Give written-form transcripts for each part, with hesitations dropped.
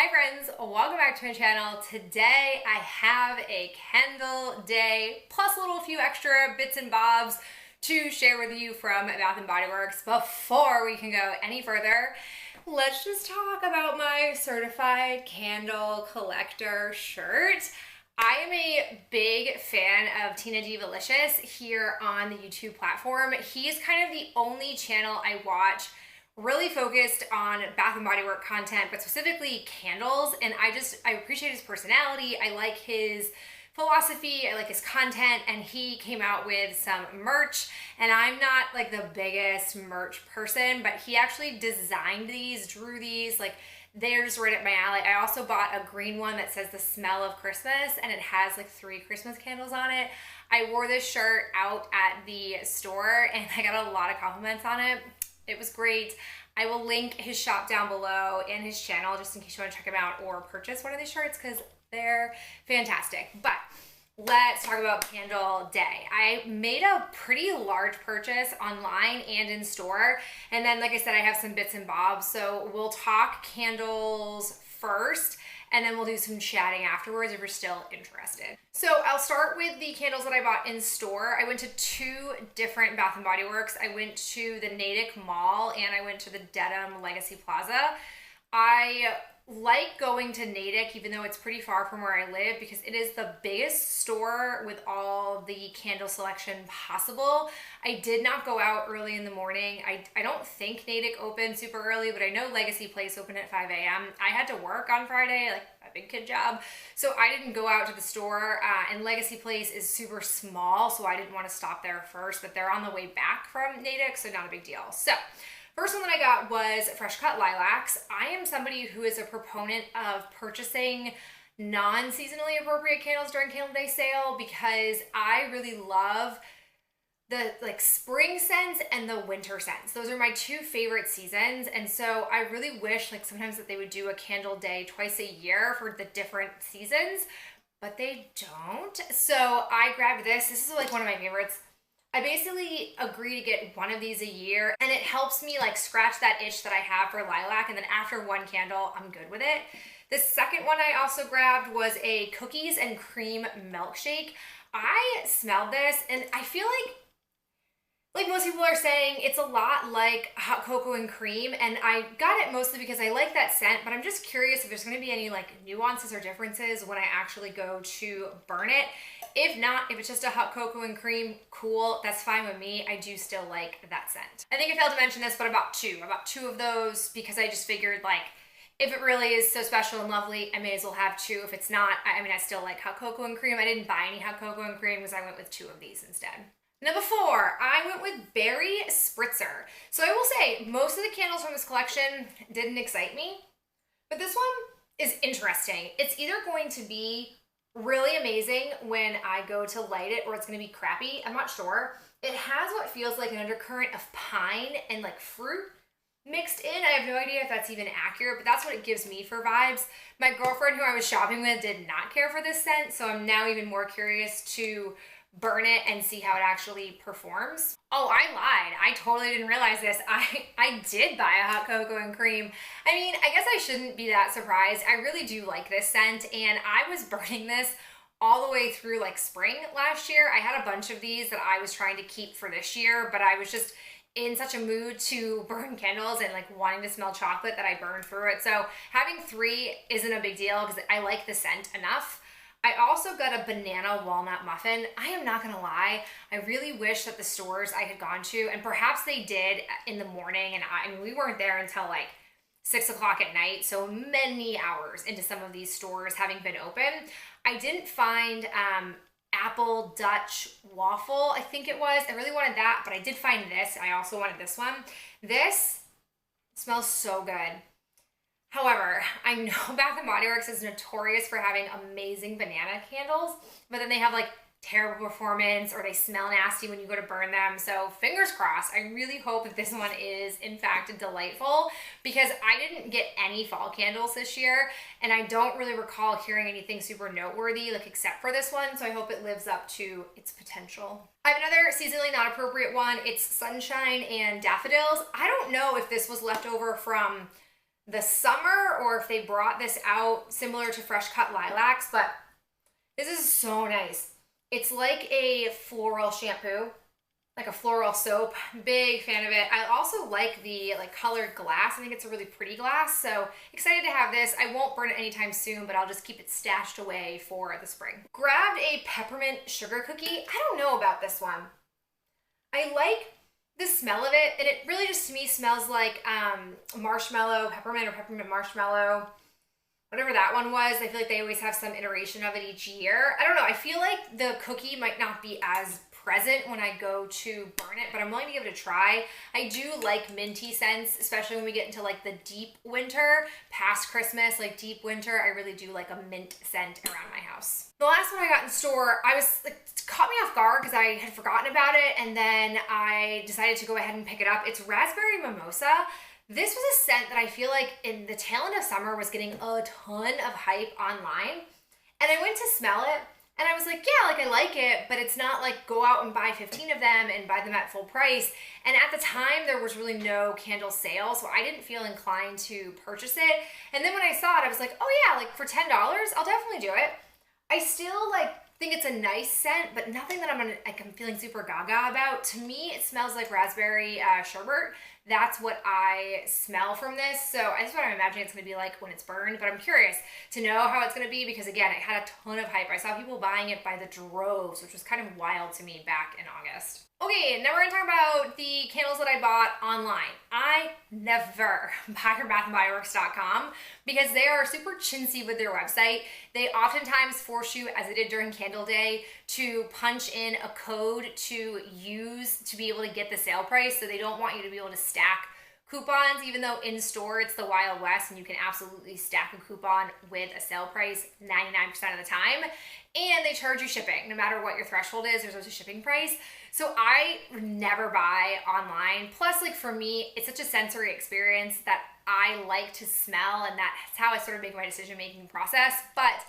Hi friends, welcome back to my channel. Today I have a candle day plus a little few extra bits and bobs to share with you from Bath & Body Works. Before we can go any further, let's just talk about my certified candle collector shirt. I am a big fan of Tina Divalicious here on the YouTube platform. He's kind of the only channel I watch really focused on Bath & Body Work content, but specifically candles. And I appreciate his personality. I like his philosophy. I like his content. And he came out with some merch. And I'm not like the biggest merch person, but he actually designed these, drew these, like they're just right up my alley. I also bought a green one that says the smell of Christmas, and it has like 3 Christmas candles on it. I wore this shirt out at the store and I got a lot of compliments on it. It was great. I will link his shop down below and his channel just in case you want to check him out or purchase one of these shirts because they're fantastic. But let's talk about Candle Day. I made a pretty large purchase online and in store. And then, like I said, I have some bits and bobs. So we'll talk candles first, and then we'll do some chatting afterwards if you're still interested. So I'll start with the candles that I bought in store. I went to 2 different Bath & Body Works. I went to the Natick Mall and I went to the Dedham Legacy Plaza. I like going to Natick, even though it's pretty far from where I live, because it is the biggest store with all the candle selection possible. I did not go out early in the morning. I don't think Natick opened super early, but I know Legacy Place opened at 5 a.m. I had to work on Friday, like a big kid job, so I didn't go out to the store, and Legacy Place is super small, so I didn't want to stop there first, but they're on the way back from Natick, so not a big deal. So first one that I got was Fresh Cut Lilacs. I am somebody who is a proponent of purchasing non-seasonally appropriate candles during Candle Day sale because I really love the like spring scents and the winter scents. Those are my 2 favorite seasons. And so I really wish like sometimes that they would do a candle day twice a year for the different seasons, but they don't. So I grabbed this. This is like one of my favorites. I basically agree to get one of these a year, and it helps me like scratch that itch that I have for lilac, and then after one candle, I'm good with it. The second one I also grabbed was a cookies and cream milkshake. I smelled this, and I feel like most people are saying, it's a lot like hot cocoa and cream, and I got it mostly because I like that scent, but I'm just curious if there's gonna be any like nuances or differences when I actually go to burn it. If not, if it's just a hot cocoa and cream, cool, that's fine with me. I do still like that scent. I think I failed to mention this, but about two of those because I just figured like, if it really is so special and lovely, I may as well have 2. If it's not, I mean, I still like hot cocoa and cream. I didn't buy any hot cocoa and cream because I went with 2 of these instead. Number 4, I went with Berry Spritzer. So I will say, most of the candles from this collection didn't excite me, but this one is interesting. It's either going to be really amazing when I go to light it, or it's going to be crappy. I'm not sure. It has what feels like an undercurrent of pine and like fruit mixed in. I have no idea if that's even accurate, but that's what it gives me for vibes. My girlfriend who I was shopping with did not care for this scent, so I'm now even more curious to burn it and see how it actually performs. Oh, I lied. I totally didn't realize this. I did buy a hot cocoa and cream. I mean, I guess I shouldn't be that surprised. I really do like this scent, and I was burning this all the way through like spring last year. I had a bunch of these that I was trying to keep for this year, but I was just in such a mood to burn candles and like wanting to smell chocolate that I burned through it. So having 3 isn't a big deal because I like the scent enough. I also got a banana walnut muffin. I am not gonna lie, I really wish that the stores I had gone to, and perhaps they did in the morning, and I mean, we weren't there until like 6 o'clock at night, so many hours into some of these stores having been open. I didn't find apple Dutch waffle, I think it was. I really wanted that, but I did find this. I also wanted this one. This smells so good. However, I know Bath & Body Works is notorious for having amazing banana candles, but then they have like terrible performance or they smell nasty when you go to burn them. So fingers crossed. I really hope that this one is in fact delightful because I didn't get any fall candles this year and I don't really recall hearing anything super noteworthy like except for this one. So I hope it lives up to its potential. I have another seasonally not appropriate one. It's Sunshine and Daffodils. I don't know if this was left over from the summer or if they brought this out similar to Fresh Cut Lilacs, but this is so nice. It's like a floral shampoo, like a floral soap. Big fan of it. I also like the colored glass. I think it's a really pretty glass. So excited to have this. I won't burn it anytime soon, but I'll just keep it stashed away for the spring. Grabbed a peppermint sugar cookie. I don't know about this one. I like the smell of it, and it really just to me smells like marshmallow, peppermint or peppermint marshmallow. Whatever that one was. I feel like they always have some iteration of it each year. I don't know. I feel like the cookie might not be as present when I go to burn it, but I'm willing to give it a try. I do like minty scents, especially when we get into like the deep winter, past Christmas, like deep winter. I really do like a mint scent around my house. The last one I got in store, caught me off guard because I had forgotten about it, and then I decided to go ahead and pick it up. It's Raspberry Mimosa. This was a scent that I feel like in the tail end of summer was getting a ton of hype online. And I went to smell it and I was like, yeah, like I like it, but it's not like go out and buy 15 of them and buy them at full price. And at the time there was really no candle sale, so I didn't feel inclined to purchase it. And then when I saw it, I was like, oh yeah, like for $10, I'll definitely do it. I still think it's a nice scent, but nothing that I'm feeling super gaga about. To me, it smells like raspberry sherbet. That's what I smell from this. So that's what I'm imagining it's going to be like when it's burned, but I'm curious to know how it's going to be because again, it had a ton of hype. I saw people buying it by the droves, which was kind of wild to me back in August. Okay, now we're going to talk about the candles that I bought online. I never buy from bathandbodyworks.com because they are super chintzy with their website. They oftentimes force you, as they did during Candle Day, to punch in a code to use to be able to get the sale price. So they don't want you to be able to stack coupons, even though in store it's the Wild West and you can absolutely stack a coupon with a sale price 99% of the time. And they charge you shipping. No matter what your threshold is, there's always a shipping price. So I never buy online. Plus, for me, it's such a sensory experience that I like to smell, and that's how I sort of make my decision-making process. But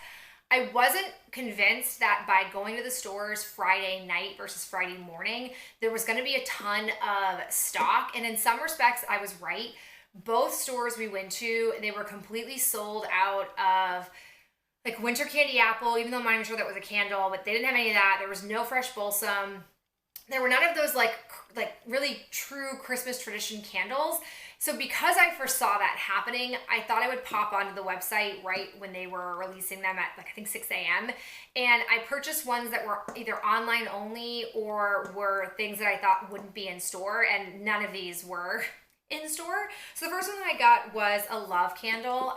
I wasn't convinced that by going to the stores Friday night versus Friday morning, there was going to be a ton of stock. And in some respects, I was right. Both stores we went to, they were completely sold out of winter candy apple, even though I'm sure that was a candle, but they didn't have any of that. There was no fresh balsam. There were none of those really true Christmas tradition candles. So because I first saw that happening, I thought I would pop onto the website right when they were releasing them at I think 6 a.m. And I purchased ones that were either online only or were things that I thought wouldn't be in store, and none of these were in store. So the first one that I got was a love candle.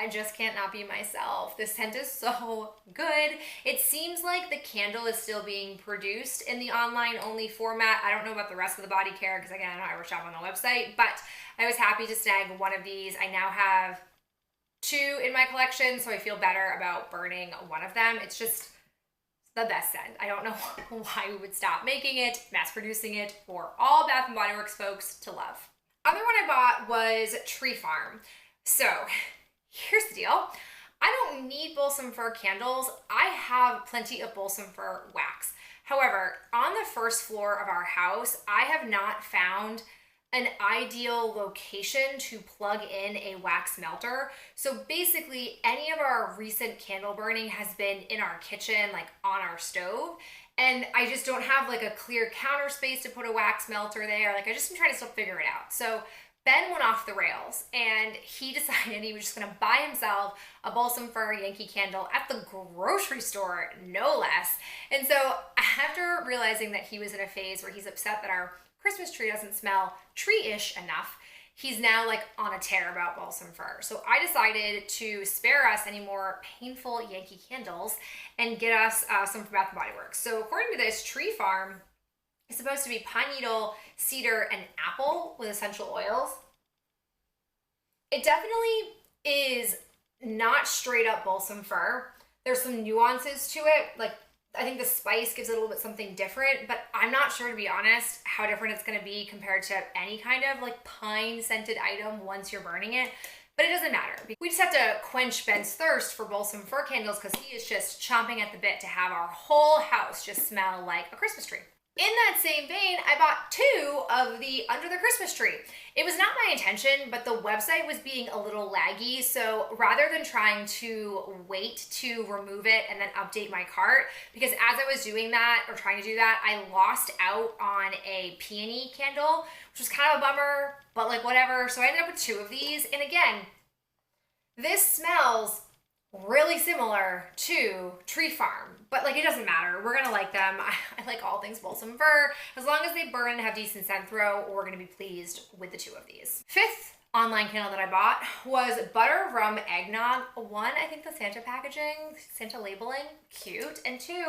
I just can't not be myself. This scent is so good. It seems like the candle is still being produced in the online only format. I don't know about the rest of the body care because again, I don't ever shop on the website, but I was happy to snag one of these. I now have 2 in my collection, so I feel better about burning one of them. It's just the best scent. I don't know why we would stop making it, mass producing it for all Bath & Body Works folks to love. Other one I bought was Tree Farm. So here's the deal. I don't need balsam fir candles. I have plenty of balsam fir wax. However, on the first floor of our house, I have not found an ideal location to plug in a wax melter. So basically, any of our recent candle burning has been in our kitchen, on our stove. And I just don't have a clear counter space to put a wax melter there. I just am trying to still figure it out. So Ben went off the rails and he decided he was just gonna buy himself a balsam fir Yankee candle at the grocery store, no less. And so after realizing that he was in a phase where he's upset that our Christmas tree doesn't smell tree-ish enough, he's now on a tear about balsam fir. So I decided to spare us any more painful Yankee candles and get us some from Bath & Body Works. So according to this, Tree Farm is supposed to be pine needle, cedar, and apple with essential oils. It definitely is not straight up balsam fir. There's some nuances to it. I think the spice gives it a little bit something different, but I'm not sure, to be honest, how different it's gonna be compared to any kind of pine scented item once you're burning it. But it doesn't matter. We just have to quench Ben's thirst for balsam fir candles because he is just chomping at the bit to have our whole house just smell like a Christmas tree. In that same vein, I bought 2 of the Under the Christmas Tree. It was not my intention, but the website was being a little laggy, so rather than trying to wait to remove it and then update my cart, because as I was doing that, or trying to do that, I lost out on a peony candle, which was kind of a bummer, but like whatever. So I ended up with 2 of these, and again, this smells really similar to Tree Farm, but like it doesn't matter. We're gonna like them. I like all things balsam fir. As long as they burn and have decent scent throw, we're gonna be pleased with the 2 of these. 5th online candle that I bought was Butter Rum Eggnog. 1, I think the Santa packaging, Santa labeling, cute. And 2,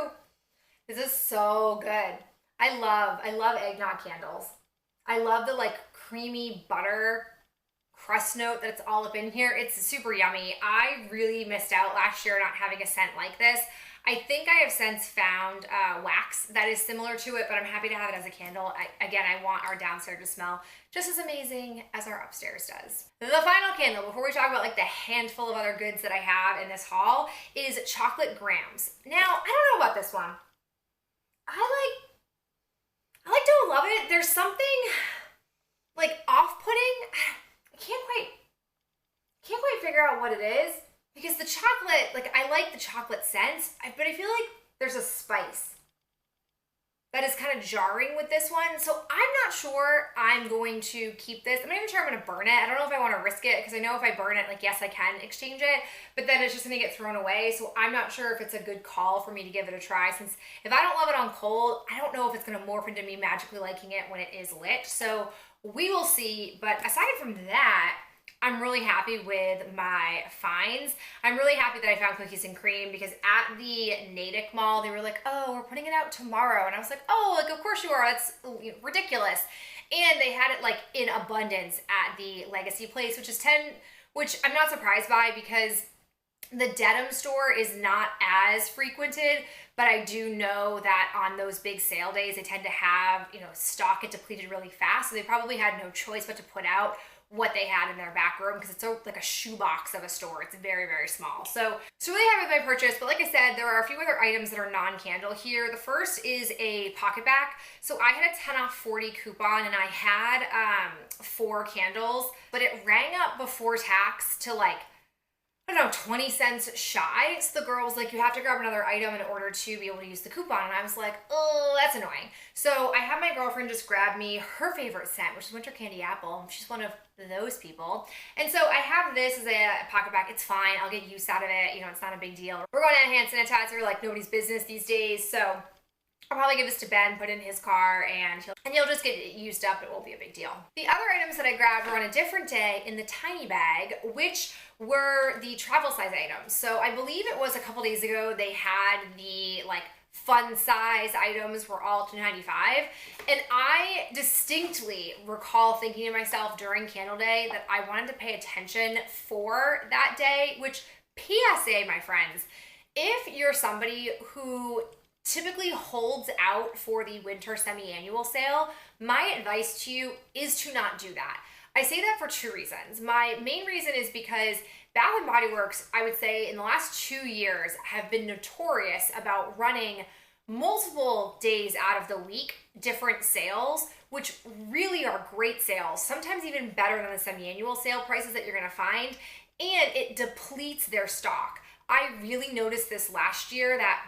this is so good. I love eggnog candles. I love the like creamy butter crust note that's all up in here. It's super yummy. I really missed out last year not having a scent like this. I think I have since found wax that is similar to it, but I'm happy to have it as a candle. I want our downstairs to smell just as amazing as our upstairs does. The final candle, before we talk about like the handful of other goods that I have in this haul, is Chocolate Grams. Now, I don't know about this one. I don't love it. There's something like off-putting. Can't quite figure out what it is, because the chocolate, like I like the chocolate scent, but I feel like there's a spice that is kind of jarring with this one. So I'm not sure I'm going to keep this. I'm not even sure I'm going to burn it. I don't know if I want to risk it, because I know if I burn it, like yes, I can exchange it, but then it's just going to get thrown away. So I'm not sure if it's a good call for me to give it a try, since if I don't love it on cold, I don't know if it's going to morph into me magically liking it when it is lit. So we will see. But aside from that, I'm really happy with my finds. I'm really happy that I found Cookies and Cream, because at the Natick Mall, they were like, oh, we're putting it out tomorrow. And I was like, oh, like, of course you are. That's ridiculous. And they had it like in abundance at the Legacy Place, which I'm not surprised by, because the Dedham store is not as frequented, but I do know that on those big sale days, they tend to have, stock get depleted really fast. So they probably had no choice but to put out what they had in their back room, because it's like a shoebox of a store. It's very, very small. So really happy with my purchase. But like I said, there are a few other items that are non-candle here. The first is a PocketBac. So I had a 10 off 40 coupon, and I had 4 candles, but it rang up before tax to like, I don't know, 20 cents shy. So the girl was like, you have to grab another item in order to be able to use the coupon. And I was like, oh, that's annoying. So I had my girlfriend just grab me her favorite scent, which is Winter Candy Apple. She's one of those people. And so I have this as a PocketBac. It's fine. I'll get use out of it. It's not a big deal. We're going to hand sanitizer like nobody's business these days. So I'll probably give this to Ben, put it in his car, and he'll just get it used up. It won't be a big deal. The other items that I grabbed were on a different day in the tiny bag, which were the travel size items. So I believe it was a couple days ago they had the like fun size items were all $2.95, and I distinctly recall thinking to myself during Candle Day that I wanted to pay attention for that day. Which, PSA, my friends, if you're somebody who typically holds out for the winter semi-annual sale, my advice to you is to not do that. I say that for 2 reasons. My main reason is because Bath & Body Works, I would say in the last 2 years, have been notorious about running multiple days out of the week different sales, which really are great sales, sometimes even better than the semi-annual sale prices that you're going to find, and it depletes their stock. I really noticed this last year that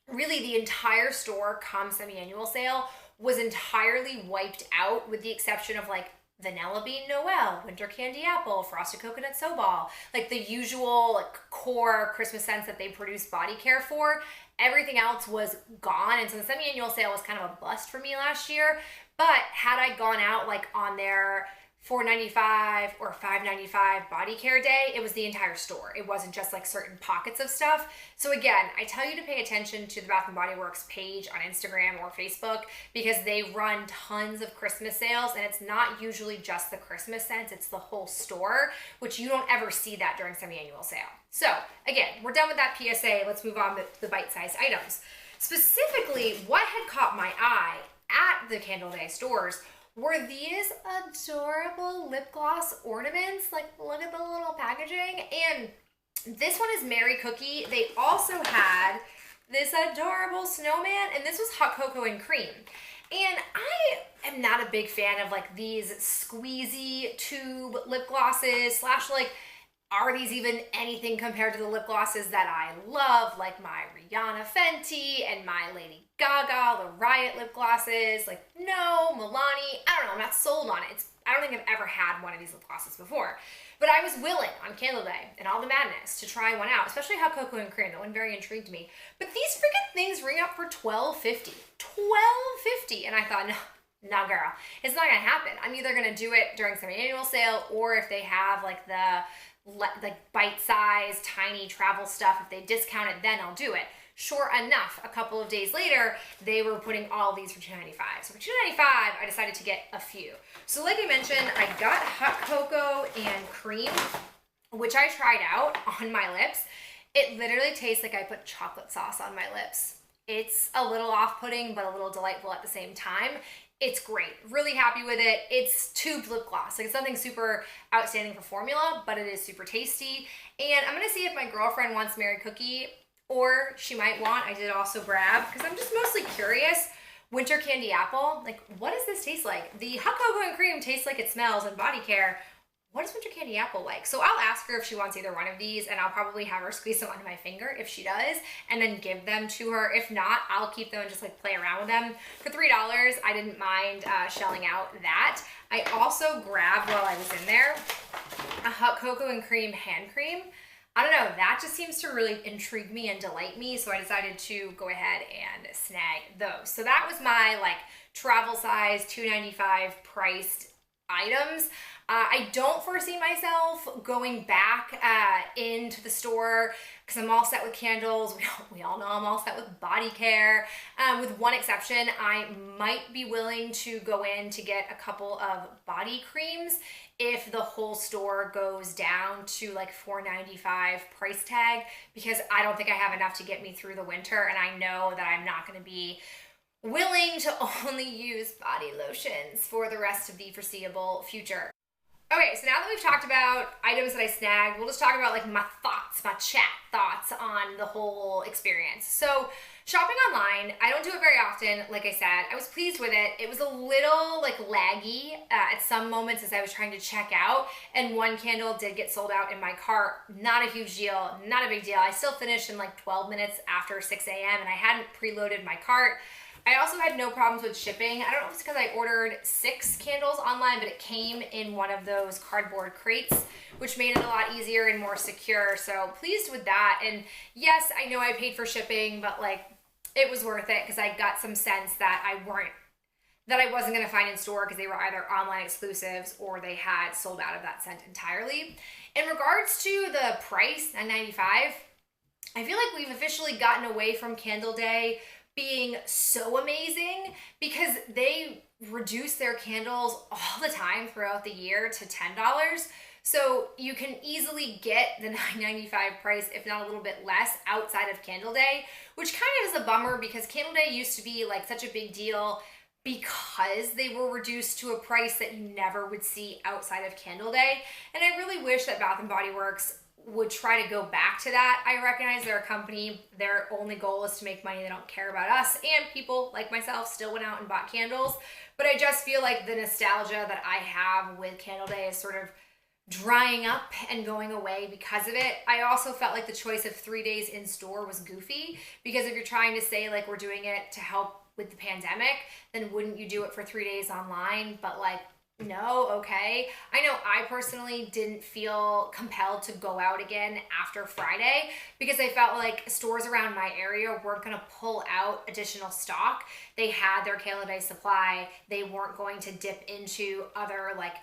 really the entire store come semi-annual sale was entirely wiped out, with the exception of like Vanilla Bean Noel, Winter Candy Apple, Frosted Coconut Soball, like the usual like core Christmas scents that they produce body care for. Everything else was gone, and so the semi-annual sale was kind of a bust for me last year. But had I gone out like on their $4.95 or $5.95 body care day, it was the entire store. It wasn't just like certain pockets of stuff. So again, I tell you to pay attention to the Bath & Body Works page on Instagram or Facebook, because they run tons of Christmas sales, and it's not usually just the Christmas scents, it's the whole store, which you don't ever see that during semi-annual sale. So again, we're done with that PSA. Let's move on to the bite-sized items. Specifically, what had caught my eye at the Candle Day stores were these adorable lip gloss ornaments. Like, look at the little packaging. And this one is Merry Cookie. They also had this adorable snowman, and this was hot cocoa and cream. And I am not a big fan of like these squeezy tube lip glosses slash like, are these even anything compared to the lip glosses that I love, like my Rihanna Fenty and my Lady Gaga, the Riot lip glosses? Like, no, Milani, I don't know, I'm not sold on it. I don't think I've ever had one of these lip glosses before. But I was willing on Candle Day and all the madness to try one out, especially Hot Cocoa and Cream. That one very intrigued me. But these freaking things ring up for $12.50. $12.50. And I thought, no, girl, it's not gonna happen. I'm either gonna do it during some annual sale, or if they have like the bite-sized, tiny travel stuff, if they discount it, then I'll do it. Sure enough, a couple of days later, they were putting all these for $2.95. So for $2.95, I decided to get a few. So like I mentioned, I got hot cocoa and cream, which I tried out on my lips. It literally tastes like I put chocolate sauce on my lips. It's a little off-putting, but a little delightful at the same time. It's great. Really happy with it. It's tubed lip gloss. Like, it's nothing super outstanding for formula, but it is super tasty. And I'm going to see if my girlfriend wants Mary Cookie, or she might want, I did also grab, because I'm just mostly curious, Winter Candy Apple. Like, what does this taste like? The hot cocoa and cream tastes like it smells in body care. What is Winter Candy Apple like? So I'll ask her if she wants either one of these, and I'll probably have her squeeze them onto my finger if she does, and then give them to her. If not, I'll keep them and just like play around with them. For $3, I didn't mind shelling out that. I also grabbed, while I was in there, a hot cocoa and cream hand cream. I don't know, that just seems to really intrigue me and delight me, so I decided to go ahead and snag those. So that was my like travel size $2.95 priced items. I don't foresee myself going back into the store because I'm all set with candles. We all know I'm all set with body care. With one exception, I might be willing to go in to get a couple of body creams if the whole store goes down to like $4.95 price tag, because I don't think I have enough to get me through the winter, and I know that I'm not going to be willing to only use body lotions for the rest of the foreseeable future. Okay, so now that we've talked about items that I snagged, we'll just talk about like my thoughts, my chat thoughts on the whole experience. So shopping online, I don't do it very often, like I said. I was pleased with it. It was a little like laggy at some moments as I was trying to check out, and one candle did get sold out in my cart. Not a huge deal, not a big deal. I still finished in like 12 minutes after 6 a.m. and I hadn't preloaded my cart. I also had no problems with shipping. I don't know if it's because I ordered 6 candles online, but it came in one of those cardboard crates, which made it a lot easier and more secure. So pleased with that. And yes, I know I paid for shipping, but like it was worth it because I got some sense that I wasn't going to find in store because they were either online exclusives or they had sold out of that scent entirely. In regards to the price, $9.95, I feel like we've officially gotten away from Candle Day being so amazing because they reduce their candles all the time throughout the year to $10. So you can easily get the $9.95 price, if not a little bit less, outside of Candle Day, which kind of is a bummer because Candle Day used to be like such a big deal because they were reduced to a price that you never would see outside of Candle Day. And I really wish that Bath & Body Works would try to go back to that. I recognize they're a company, their only goal is to make money. They don't care about us, and people like myself still went out and bought candles. But I just feel like the nostalgia that I have with Candle Day is sort of drying up and going away because of it. I also felt like the choice of 3 days in store was goofy, because if you're trying to say like we're doing it to help with the pandemic, then wouldn't you do it for 3 days online? But like, no, okay. I know I personally didn't feel compelled to go out again after Friday because I felt like stores around my area weren't going to pull out additional stock. They had their Candle Day supply. They weren't going to dip into other like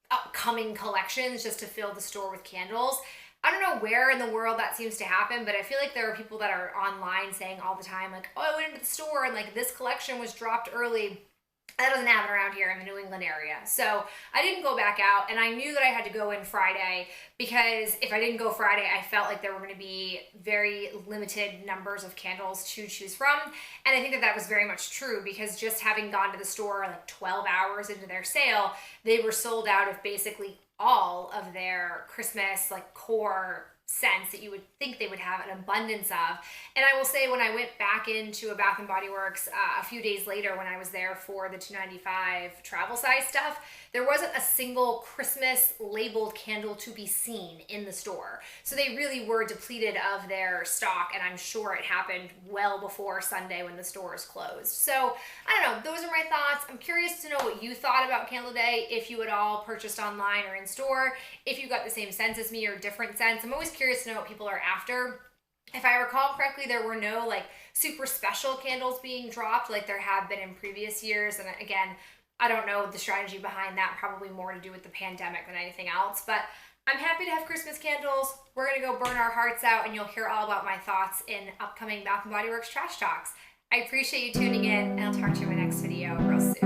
upcoming collections just to fill the store with candles. I don't know where in the world that seems to happen, but I feel like there are people that are online saying all the time like, oh, I went into the store and like this collection was dropped early. That doesn't happen around here in the New England area. So I didn't go back out, and I knew that I had to go in Friday because if I didn't go Friday, I felt like there were going to be very limited numbers of candles to choose from. And I think that that was very much true because just having gone to the store like 12 hours into their sale, they were sold out of basically all of their Christmas like core scents that you would think they would have an abundance of. And I will say, when I went back into a Bath and Body Works a few days later when I was there for the $2.95 travel size stuff, there wasn't a single Christmas labeled candle to be seen in the store. So they really were depleted of their stock, and I'm sure it happened well before Sunday when the stores closed. So I don't know, those are my thoughts. I'm curious to know what you thought about Candle Day, if you at all purchased online or in store, if you got the same sense as me or different sense. I'm always curious to know what people are after. If I recall correctly, there were no like super special candles being dropped like there have been in previous years. And again, I don't know the strategy behind that, probably more to do with the pandemic than anything else. But I'm happy to have Christmas candles. We're going to go burn our hearts out, and you'll hear all about my thoughts in upcoming Bath & Body Works Trash Talks. I appreciate you tuning in, and I'll talk to you in my next video real soon.